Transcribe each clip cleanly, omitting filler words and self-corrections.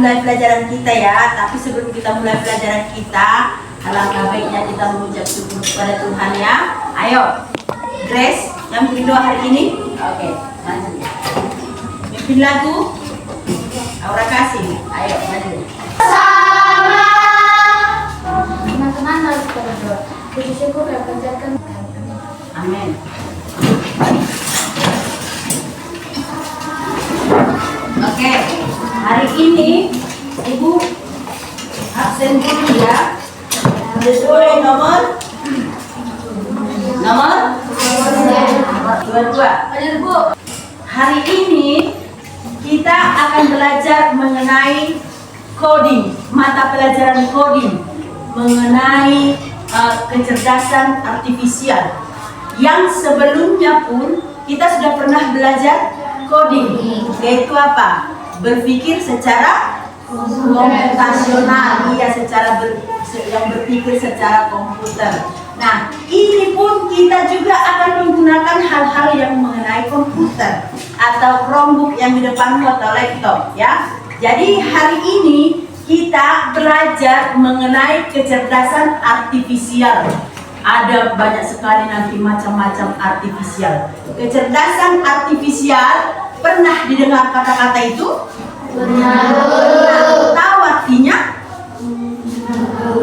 mulai pelajaran kita ya. Tapi sebelum kita mulai pelajaran kita, alangkah baiknya kita mengucap syukur kepada Tuhan ya. Ayo, Grace yang bikin doa hari ini. Oke, maju. Bikin lagu. Aura kasih. Ayo, maju. Sama teman-teman harus berdoa. Puji syukur dan panjatkan. Amin. Oke, hari ini Ibu absen dulu ya. Sesuai nomor 22. Hadir Bu. Hari ini kita akan belajar mengenai coding, mata pelajaran coding, mengenai kecerdasan artifisial. Yang sebelumnya pun kita sudah pernah belajar coding, yaitu apa? Berpikir secara komputasional, yang berpikir secara komputer. Nah, ini pun kita juga akan menggunakan hal-hal yang mengenai komputer atau Chromebook yang di depanmu atau laptop ya. Jadi hari ini kita belajar mengenai kecerdasan artifisial. Ada banyak sekali nanti macam-macam artifisial. Kecerdasan artifisial, pernah didengar kata-kata itu? Benar. Tahu artinya?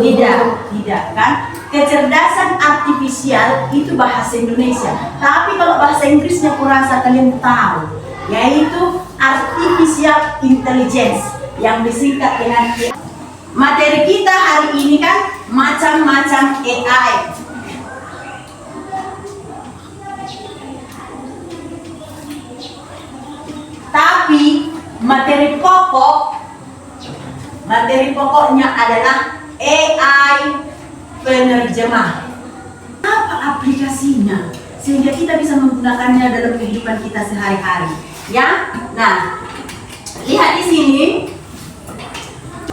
Tidak kan? Kecerdasan artifisial itu bahasa Indonesia. Tapi kalau bahasa Inggrisnya kurasa kalian tahu, yaitu artificial intelligence yang disingkat dengan materi kita hari ini kan macam-macam AI. Tapi materi pokoknya adalah AI penerjemah. Apa aplikasinya sehingga kita bisa menggunakannya dalam kehidupan kita sehari-hari? Ya, nah lihat di sini.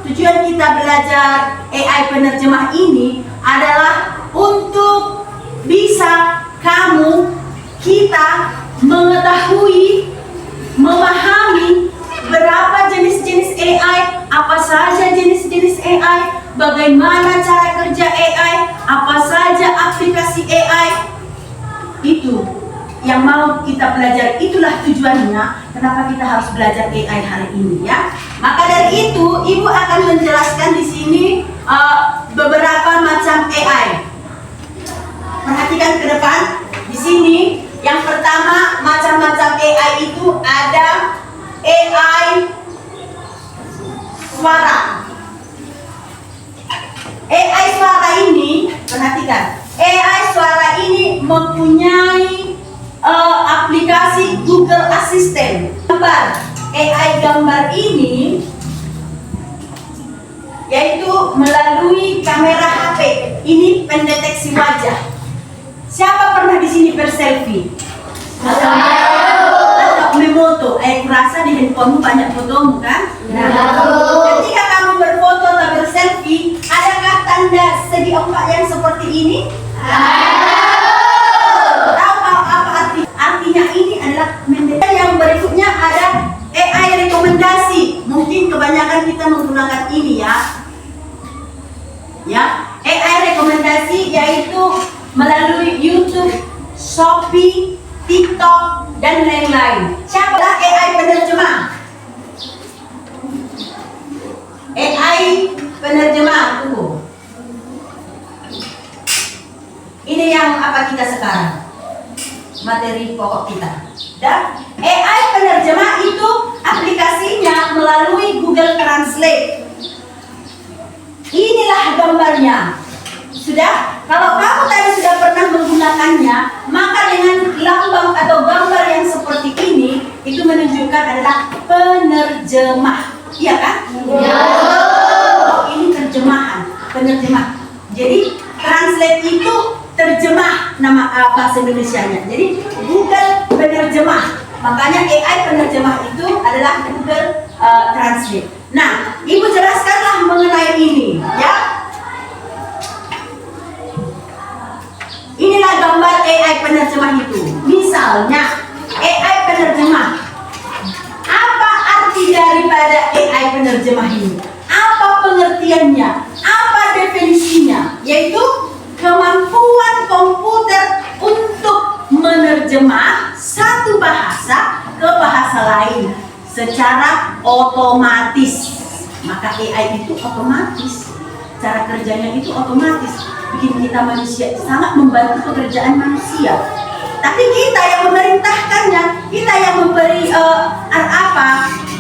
Tujuan kita belajar AI penerjemah ini adalah untuk bisa kita mengetahui, memahami berapa jenis-jenis AI, apa saja jenis-jenis AI, bagaimana cara kerja AI, apa saja aplikasi AI. Itu yang mau kita belajar, itulah tujuannya kenapa kita harus belajar AI hari ini ya. Maka dari itu Ibu akan menjelaskan di sini beberapa macam AI. Perhatikan ke depan. Di sini yang pertama macam-macam AI itu ada AI suara. AI suara ini, perhatikan, AI suara ini mempunyai aplikasi Google Assistant. AI gambar ini yaitu melalui kamera HP. Ini pendeteksi wajah. Siapa pernah di sini berselfie? Atau memoto? Kurasa di handphonemu banyak fotomu kan? Ketika kamu berfoto atau berselfie, adakah tanda segi ombak yang seperti ini? Tahu apa artinya? Ini adalah mendeteksi. Yang berikutnya ada AI rekomendasi. Mungkin kebanyakan kita menggunakan ini ya. AI rekomendasi yaitu melalui YouTube, Shopee, TikTok, dan lain-lain. Siapa AI penerjemah? AI penerjemah, tunggu. Ini yang apa kita sekarang? Materi pokok kita. Dan AI penerjemah itu aplikasinya melalui Google Translate. Inilah gambarnya. Sudah? Kalau kamu tadi sudah pernah menggunakannya, maka dengan lambang atau gambar yang seperti ini, itu menunjukkan adalah penerjemah. Iya kan? Ya. Oh, ini penerjemah. Jadi translate itu terjemah nama bahasa Indonesianya. Jadi Google penerjemah. Makanya AI penerjemah itu adalah Google Translate. Nah, Ibu jelaskanlah mengenai ini, ya. Inilah gambar AI penerjemah itu. Misalnya AI penerjemah. Apa arti daripada AI penerjemah? penerjemah ini? Apa pengertiannya? Apa definisinya? Yaitu kemampuan komputer untuk menerjemah satu bahasa ke bahasa lain secara otomatis. Maka AI itu otomatis. Cara kerjanya itu otomatis. Bikin kita manusia sangat membantu pekerjaan manusia. Tapi kita yang memerintahkannya, kita yang memberi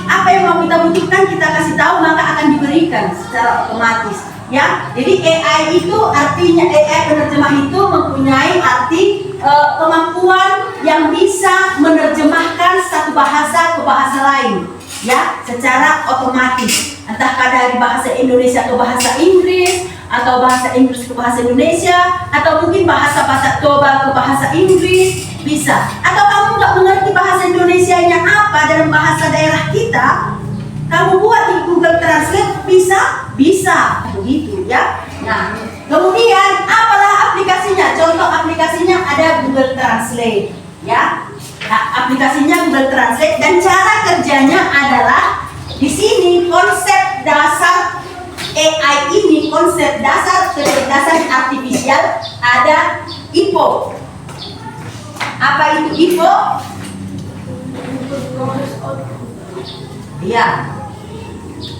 apa yang mau kita butuhkan, kita kasih tahu, maka akan diberikan secara otomatis. Ya, jadi AI itu artinya AI penerjemah itu mempunyai arti kemampuan yang bisa menerjemahkan satu bahasa ke bahasa lain, ya, secara otomatis. Entah dari bahasa Indonesia ke bahasa Inggris, atau bahasa Inggris ke bahasa Indonesia, atau mungkin bahasa Toba ke bahasa Inggris, bisa. Atau kamu nggak mengerti bahasa Indonesianya apa dalam bahasa daerah kita, kamu buat di Google Translate, bisa, begitu ya. Nah, kemudian apalah aplikasinya? Contoh aplikasinya ada Google Translate, ya. Nah, aplikasinya Google Translate dan cara kerjanya adalah di sini konsep dasar AI ini, konsep dasar kecerdasan artifisial ada IPO. Apa itu IPO? Iya.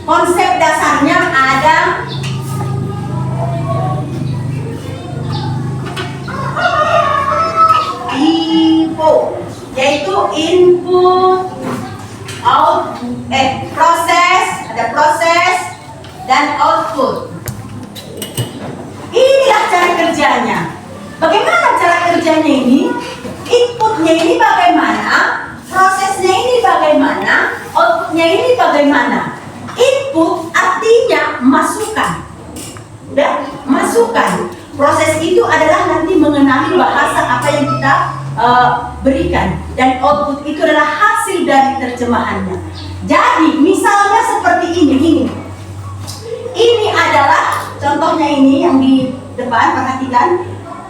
Konsep dasarnya ada IPO, yaitu input, proses dan output. Inilah cara kerjanya. Bagaimana cara kerjanya ini? Inputnya ini bagaimana? Prosesnya ini bagaimana? Outputnya ini bagaimana? Input artinya masukan. Udah, masukan. Proses itu adalah nanti mengenali bahasa apa yang kita berikan, dan output itu adalah hasil dari terjemahannya. Jadi misalnya seperti ini. Ini adalah contohnya, ini yang di depan, perhatikan.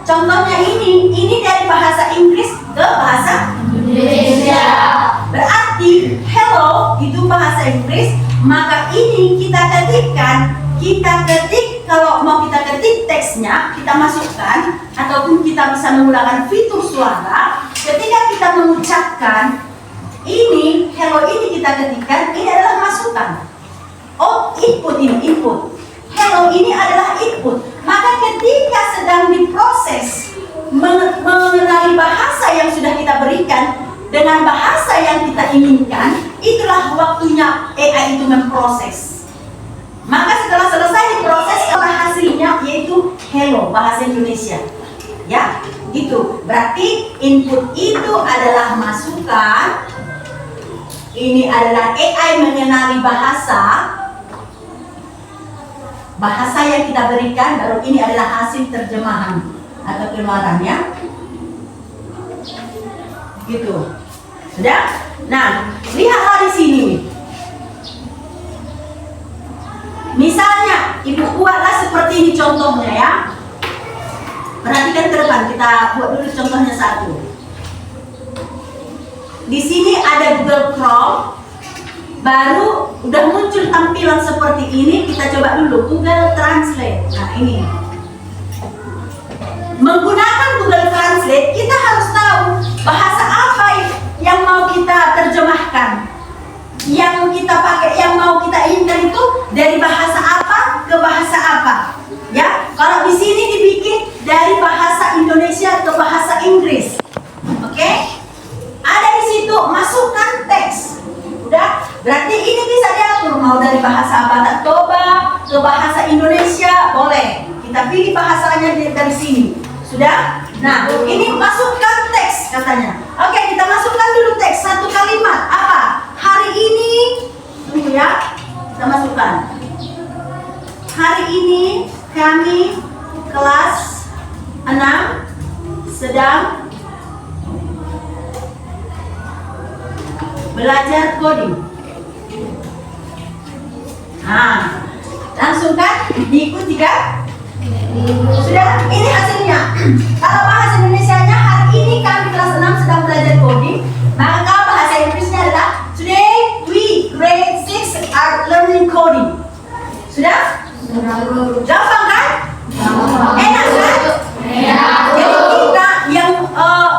Contohnya ini dari bahasa Inggris ke bahasa Indonesia. Berarti hello itu bahasa Inggris, maka ini kita ketik, kalau mau kita ketik teksnya, kita masukkan, ataupun kita bisa menggunakan fitur suara. Ketika kita mengucapkan ini, hello ini kita ketikkan, ini adalah masukan. Oh, input ini, input. Hello ini adalah input. Maka ketika sedang diproses mengenali bahasa yang sudah kita berikan dengan bahasa yang kita inginkan, itulah waktunya AI itu memproses. Maka setelah selesai diproses, hasilnya yaitu hello bahasa Indonesia. Ya, gitu. Berarti input itu adalah masukan. Ini adalah AI mengenali bahasa yang kita berikan, baru ini adalah hasil terjemahan atau keluarannya. Gitu. Sudah? Nah, lihatlah di sini. Misalnya, ibu buatlah seperti ini contohnya ya. Perhatikan ke depan, kita buat dulu contohnya satu. Di sini ada Google Chrome, baru udah muncul tampilan seperti ini. Kita coba dulu Google Translate. Nah ini, menggunakan Google Translate kita harus tahu bahasa apa yang mau kita terjemahkan, yang kita pakai, yang mau kita inginkan itu dari bahasa apa ke bahasa apa. Ya, kalau di sini dibikin dari bahasa Indonesia ke bahasa Inggris. Oke? Ada di situ masukkan teks. Udah, berarti ini bisa diatur mau dari bahasa Batak Toba ke bahasa Indonesia, boleh. Kita pilih bahasanya dari sini. Sudah? Nah, ini masukkan teks katanya. Oke, kita masukkan dulu teks satu kalimat. Apa? Hari ini, tunggu ya. Kita masukkan. Hari ini kami kelas 6 sedang belajar coding. Nah, langsung kan diikuti kan? Sudah, ini hasilnya. Kalau bahasa Indonesianya hari ini kami kelas 6 sedang belajar coding, maka bahasa Inggrisnya adalah today we grade 6 are learning coding. Sudah? Gampang kan? Enak kan? Jadi kita yang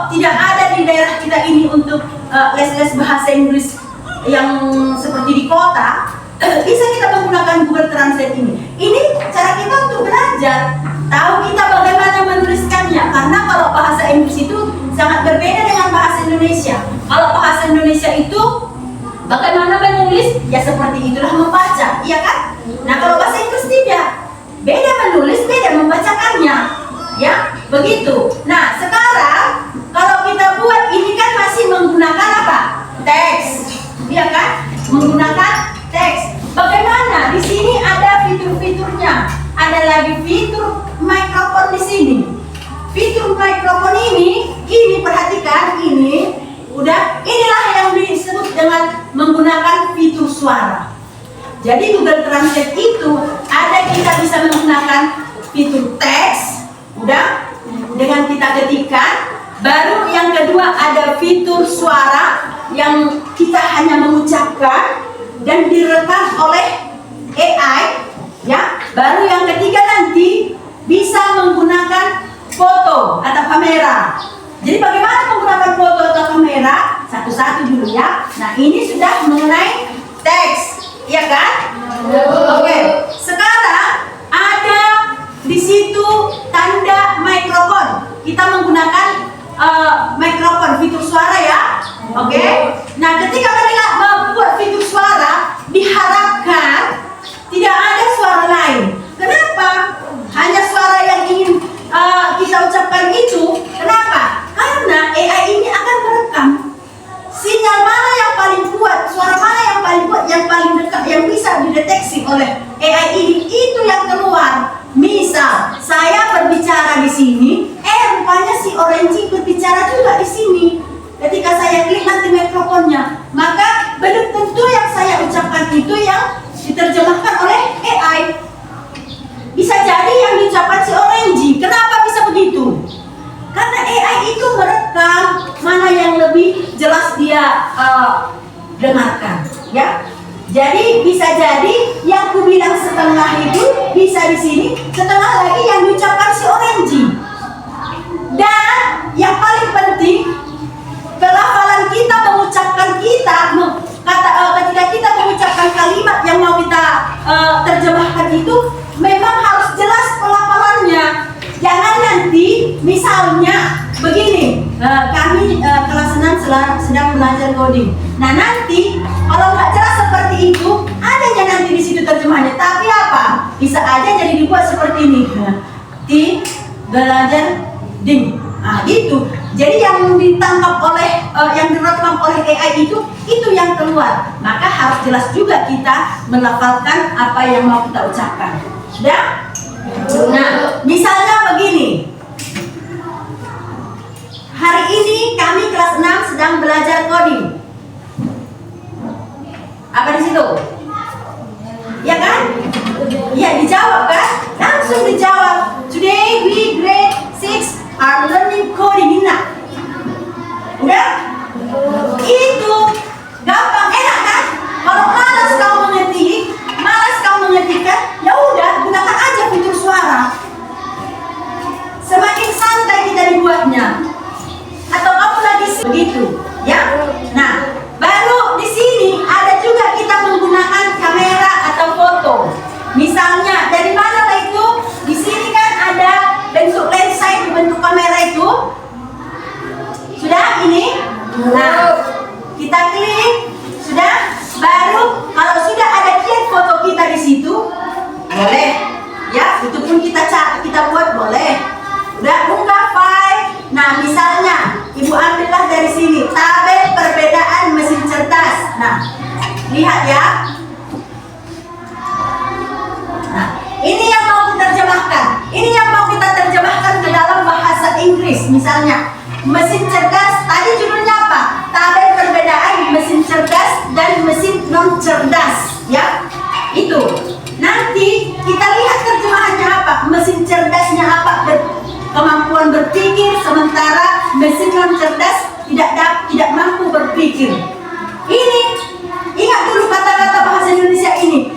tidak ada di daerah kita ini untuk les-les bahasa Inggris yang seperti di kota, bisa kita menggunakan Google Translate ini. Ini cara kita untuk belajar, tahu kita bagaimana menuliskannya. Karena kalau bahasa Inggris itu sangat berbeda dengan bahasa Indonesia. Kalau bahasa Indonesia itu bagaimana menulis, ya seperti itulah membaca, iya kan? Nah kalau bahasa Inggris tidak, beda menulis, beda membacakannya, ya begitu. Nah sekarang kalau kita buat ini kan masih menggunakan apa? Teks, iya kan? Menggunakan teks. Bagaimana? Di sini ada fitur-fiturnya. Ada lagi fitur mikrofon di sini. Fitur mikrofon ini perhatikan ini, inilah yang disebut dengan menggunakan fitur suara. Jadi Google Translate itu ada kita bisa menggunakan fitur teks, dengan kita ketikkan. Baru yang kedua ada fitur suara yang kita hanya mengucapkan dan direkam oleh AI, ya. Baru yang ketiga nanti bisa menggunakan foto atau kamera. Jadi bagaimana menggunakan foto atau kamera? Satu-satu dulu ya. Nah ini sudah mengenai teks, ya kan? Oke. Sekarang ada di situ tanda mikrofon. Kita menggunakan mikrofon fitur suara ya. Oke. Nah ketika kita membuat fitur suara, diharapkan tidak ada suara lain. Kenapa? Hanya suara yang ingin kita ucapkan itu. Kenapa? Karena AI ini akan merekam sinyal mana yang paling kuat, suara mana yang paling kuat, yang paling dekat, yang bisa dideteksi oleh AI ini, itu yang keluar. Misal saya berbicara di sini, rupanya si Orange berbicara juga di sini. Ketika saya klik nanti mikrofonnya, maka belum tentu yang saya ucapkan itu yang diterjemahkan oleh AI. Bisa jadi yang diucapkan si Orange. Kenapa bisa begitu? Karena AI itu merekam mana yang lebih jelas dia dengarkan, ya. Jadi bisa jadi yang ku bilang setengah itu bisa di sini, setengah lagi yang diucapkan si Orange. Dan yang paling penting, pelafalan kita mengucapkan ketika kita mengucapkan kalimat yang mau kita terjemahkan itu memang harus jelas pelafalannya. Jangan nanti misalnya begini, kami kelas 6 sedang belajar coding. Nah nanti kalau nggak jelas seperti itu, adanya nanti di situ terjemahannya. Tapi apa? Bisa aja jadi dibuat seperti ini. Di belajar ding. Nah gitu. Jadi yang ditangkap oleh, yang direkam oleh AI itu yang keluar. Maka harus jelas juga kita melafalkan apa yang mau kita ucapkan. Sudah? Nah, misalnya begini. Hari ini kami kelas 6 sedang belajar coding. Apa di situ? Ya kan? Ya dijawab kan? Langsung dijawab. Today we grade 6 are learning coding. Nah, udah? Itu gampang, enak kan? Kalau malas kau mengetik, mengetikkan, ya udah gunakan aja fitur suara. Semakin santai kita dibuatnya. Atau kamu lagi begitu, ya? Nah, baru di sini ada juga kita menggunakan kamera atau foto. Misalnya dari mana lah itu? Di sini kan ada bentuk lensa itu, bentuk kamera itu. Sudah ini? Nah, kita klik, sudah. Baru kalau sudah ada kian foto kita di situ, boleh, ya. Itu pun kita buat boleh. Udah unggah file. Nah, misalnya ibu ambillah dari sini tabel perbedaan mesin cerdas. Nah, lihat ya. Nah, ini yang mau kita terjemahkan. Ini yang mau kita terjemahkan ke dalam bahasa Inggris. Misalnya mesin cerdas, tadi judulnya apa? Tabel perbedaan mesin cerdas dan mesin non cerdas, ya. Itu. Nanti kita lihat terjemahannya apa? Mesin cerdasnya apa? Kemampuan berpikir, sementara mesin non cerdas tidak mampu berpikir. Ini ingat dulu kata-kata bahasa Indonesia ini.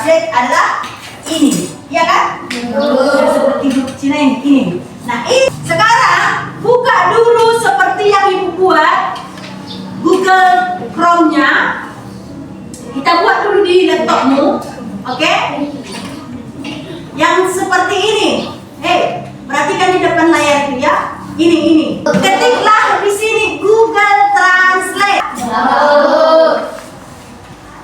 Translate adalah ini, ya kan? Seperti Cina ini. Nah, ini sekarang buka dulu seperti yang ibu buat Google Chrome-nya. Kita buat dulu di laptopmu, oke? Yang seperti ini. Perhatikan di depan layar itu ya. Ini. Ketiklah di sini Google Translate.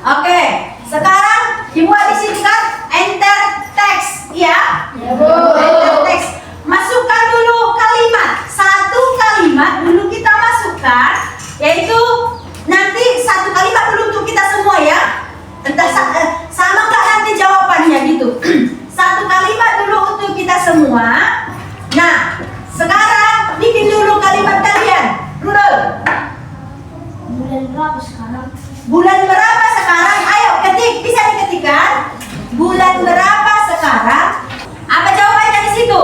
Oke, sekarang dibuat di sini kan enter text, ya? Enter text. Masukkan dulu kalimat. Satu kalimat dulu kita masukkan, yaitu nanti satu kalimat dulu untuk kita semua ya. Entah sama nggak nanti jawabannya gitu. Satu kalimat dulu untuk kita semua. Nah, sekarang bikin dulu kalimat kalian. Rudol. Bulan berapa sekarang? Bulan berapa sekarang? Ayo ketik, bisa diketikkan. Bulan berapa sekarang? Apa jawabannya di situ?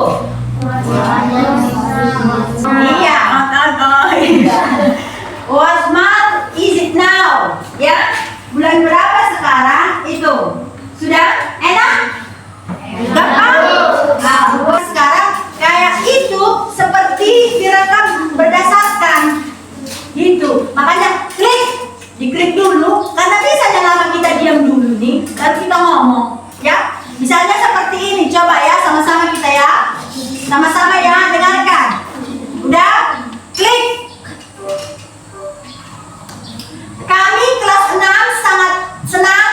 Iya, What month is it now? Ya, bulan berapa sekarang itu? Sudah enak? Gampang? Nah, sekarang kayak itu seperti direkam berdasarkan gitu. Makanya diklik dulu, karena biasanya lama kita diam dulu nih, lalu kita ngomong, ya. Misalnya seperti ini, coba ya, sama-sama kita ya, sama-sama ya, dengarkan. Udah, klik. Kami kelas 6 sangat senang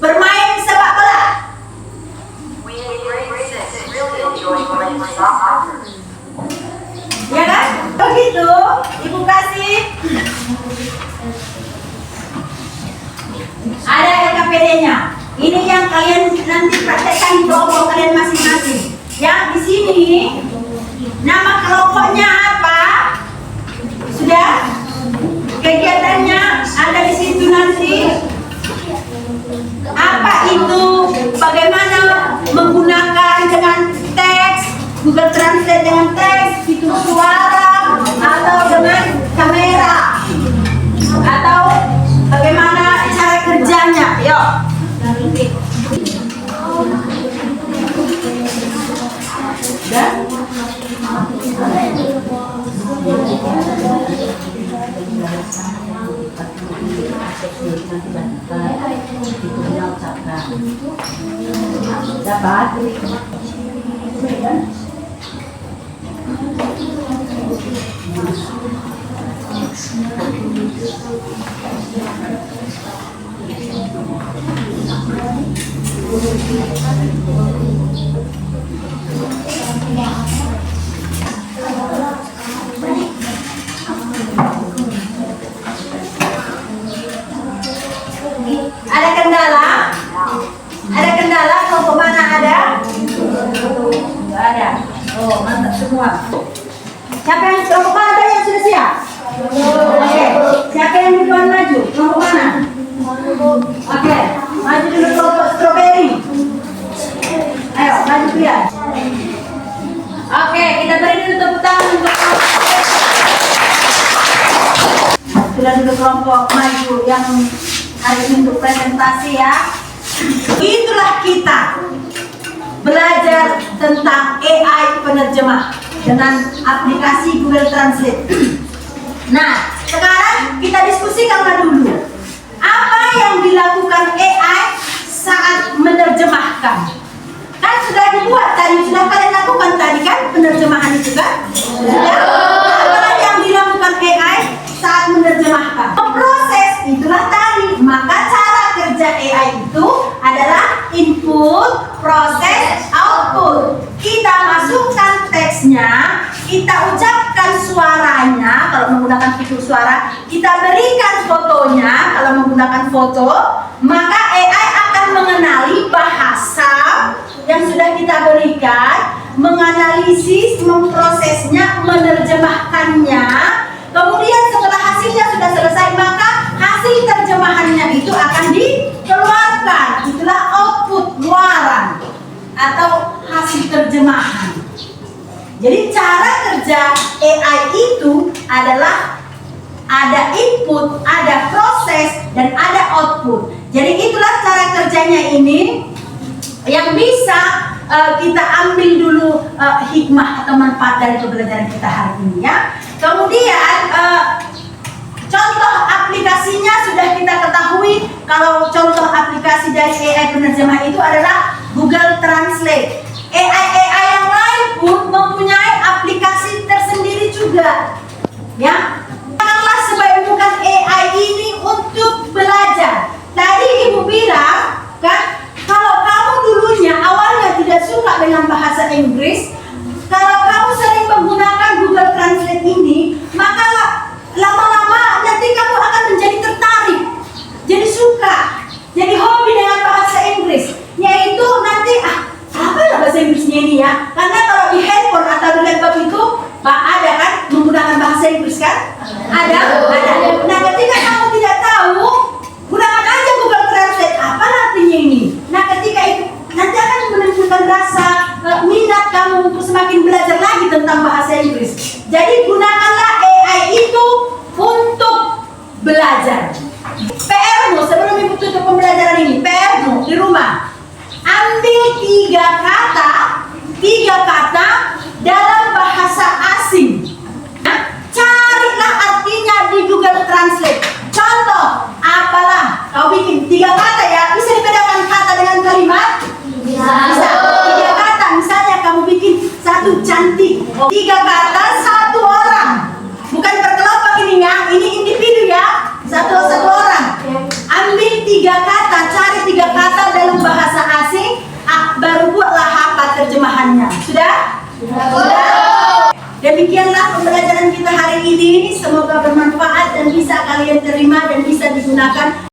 bermain sepak bola. Ya kan? Begitu, ibu kasih. Ada LKPD-nya. Ini yang kalian nanti praktekkan di kelompok kalian masing-masing. Ya, di sini nama kelompoknya apa? Sudah? Kegiatannya ada di situ nanti. Apa itu? Bagaimana menggunakan dengan teks, Google Translate dengan teks, fitur suara, atau dengan kamera, atau bagaimana cara kerjanya? Yuk. Dan dapat ada kendala? Ada kendala? Kelompok mana ada? Enggak ada. Oh, mantap semua. Siapa yang kelompok mana tadi yang sudah siap? Oke. Siapa yang duluan maju? Kelompok mana? Oke. Maju dulu kelompok strawberry. Ayo, maju kalian. Oke, kita beri dulu tepuk tangan untuk sudah dulu kelompok maju yang hari ini untuk presentasi ya. Itulah kita belajar tentang AI penerjemah dengan aplikasi Google Translate. Nah, sekarang kita diskusikan dulu apa yang dilakukan AI saat menerjemahkan. Kan sudah dibuat tadi, sudah kalian lakukan tadi kan penerjemahan itu kan? Sudah. Apa yang dilakukan AI saat menerjemahkan? Proses itulah tadi. Maka cara kerja AI itu adalah input, proses, output. Kita masukkan teksnya, kita ucapkan suaranya kalau menggunakan fitur suara, kita berikan fotonya kalau menggunakan foto, maka AI akan mengenali bahasa yang sudah kita berikan, menganalisis, memprosesnya, menerjemahkannya. Kemudian setelah hasilnya sudah selesai, maka hasil terjemahannya itu akan dikeluarkan. Itulah output, luaran atau hasil terjemahan. Jadi cara kerja AI itu adalah ada input, ada proses, dan ada output. Jadi itulah cara kerjanya ini yang bisa kita ambil dulu hikmah atau manfaat dari pembelajaran kita hari ini ya. Kemudian contoh aplikasinya sudah kita ketahui. Kalau contoh aplikasi dari AI penerjemah itu adalah Google Translate. AI yang lain pun mempunyai aplikasi tersendiri juga. Ya, janganlah sebaik-baikkan AI ini untuk belajar. Tadi ibu bilang kan, kalau kamu dulunya awalnya tidak suka dengan bahasa Inggris, kalau kamu sering menggunakan Google Translate ini, maka lama-lama nanti kamu akan menjadi tertarik, jadi suka, jadi hobi dengan bahasa Inggris. Yaitu nanti apa ya bahasa Inggrisnya ini ya? Karena kalau di handphone atau di laptop itu ada kan menggunakan bahasa Inggris kan? Ada. Nah, ketika kamu tidak tahu, gunakan aja Google Translate. Apa artinya ini? Nah, ketika itu nanti akan menunjukkan rasa minat kamu untuk semakin belajar lagi tentang bahasa Inggris. Jadi gunakanlah AI itu untuk belajar. PR-mu sebelum ibu tutup pembelajaran ini, PR-mu di rumah, ambil tiga kata dalam bahasa asing. Carilah artinya di Google Translate. Contoh, apalah kau bikin 3 kata ya, bisa dibedakan kata dengan kalimat? Bisa. 3 kata, misalnya kamu bikin satu cantik, 3 kata 1 orang. Bukan per kelompok ini ya, ini individu ya, satu orang. Ambil 3 kata, cari 3 kata dalam bahasa asing, baru buatlah apa terjemahannya. Sudah? Demikianlah pembelajaran kita hari ini. Semoga bermanfaat dan bisa kalian terima dan bisa digunakan.